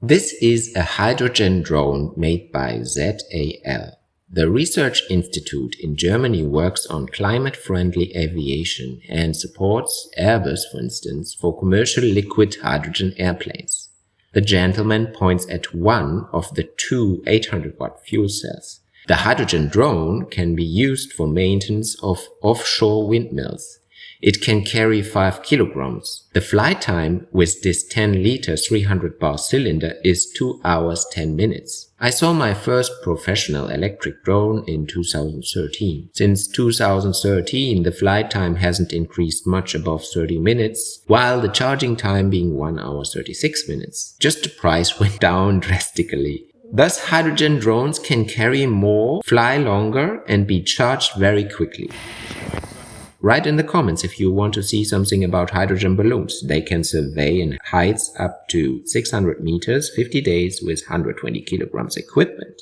This is a hydrogen drone made by ZAL. The research institute in Germany works on climate-friendly aviation and supports Airbus, for instance, for commercial liquid hydrogen airplanes. The gentleman points at one of the two 800-watt fuel cells. The hydrogen drone can be used for maintenance of offshore windmills. It can carry 5 kilograms. The flight time with this 10-liter 300-bar cylinder is 2 hours 10 minutes. I saw my first professional electric drone in 2013. Since 2013, the flight time hasn't increased much above 30 minutes, while the charging time being 1 hour 36 minutes. Just the price went down drastically. Thus, hydrogen drones can carry more, fly longer, and be charged very quickly. Write in the comments if you want to see something about hydrogen balloons. They can survey in heights up to 600 meters, 50 days with 120 kilograms equipment.